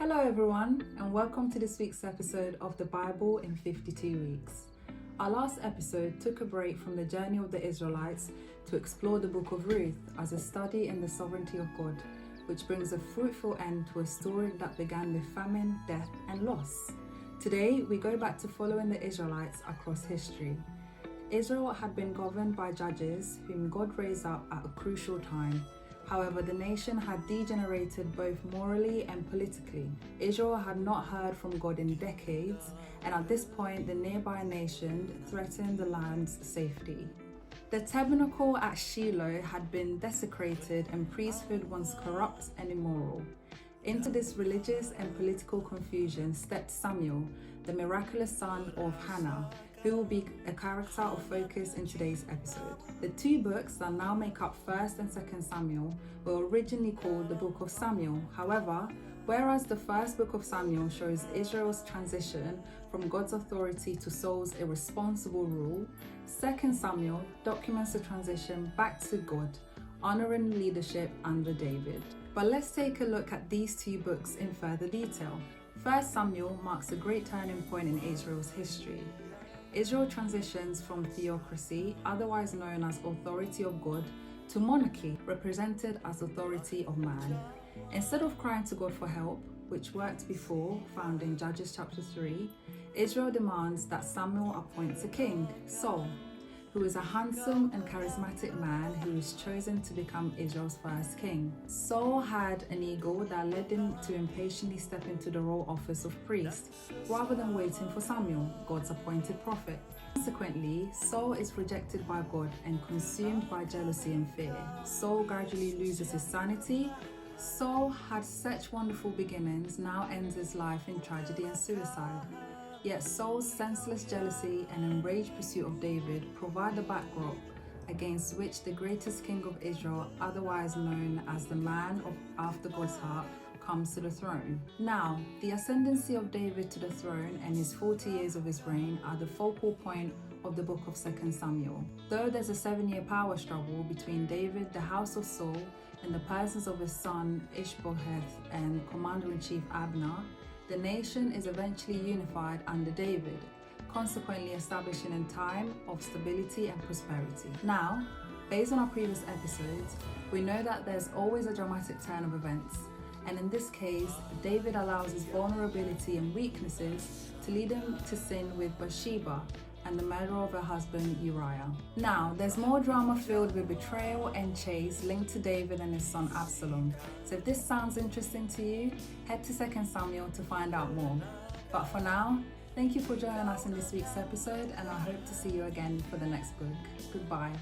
Hello everyone, and welcome to this week's episode of the Bible in 52 Weeks. Our last episode took a break from the journey of the Israelites to explore the book of Ruth as a study in the sovereignty of God, which brings a fruitful end to a story that began with famine, death, and loss. Today, we go back to following the Israelites across history. Israel had been governed by judges whom God raised up at a crucial time. However, the nation had degenerated both morally and politically. Israel had not heard from God in decades, and at this point, the nearby nation threatened the land's safety. The tabernacle at Shiloh had been desecrated, and priesthood once corrupt and immoral. Into this religious and political confusion stepped Samuel, the miraculous son of Hannah, who will be a character of focus in today's episode. The two books that now make up 1st and 2nd Samuel were originally called the Book of Samuel. However, whereas the first book of Samuel shows Israel's transition from God's authority to Saul's irresponsible rule, 2nd Samuel documents the transition back to God, honoring leadership under David. But let's take a look at these two books in further detail. 1st Samuel marks a great turning point in Israel's history. Israel transitions from theocracy, otherwise known as authority of God, to monarchy, represented as authority of man. Instead of crying to God for help, which worked before, found in Judges chapter 3, Israel demands that Samuel appoints a king, Saul, who is a handsome and charismatic man who is chosen to become Israel's first king. Saul had an ego that led him to impatiently step into the royal office of priest, rather than waiting for Samuel, God's appointed prophet. Consequently, Saul is rejected by God and consumed by jealousy and fear. Saul gradually loses his sanity. Saul had such wonderful beginnings, now ends his life in tragedy and suicide. Yet Saul's senseless jealousy and enraged pursuit of David provide the backdrop against which the greatest king of Israel, otherwise known as the man after God's heart, comes to the throne. Now, the ascendancy of David to the throne and his 40 years of his reign are the focal point of the book of 2nd Samuel. Though there's a 7-year power struggle between David, the house of Saul, and the persons of his son Ishbosheth and commander-in-chief Abner, the nation is eventually unified under David, consequently establishing a time of stability and prosperity. Now, based on our previous episodes, we know that there's always a dramatic turn of events, and in this case, David allows his vulnerability and weaknesses to lead him to sin with Bathsheba and the murder of her husband Uriah. Now, there's more drama filled with betrayal and chase linked to David and his son Absalom. So if this sounds interesting to you, head to 2nd Samuel to find out more. But for now, thank you for joining us in this week's episode, and I hope to see you again for the next book. Goodbye.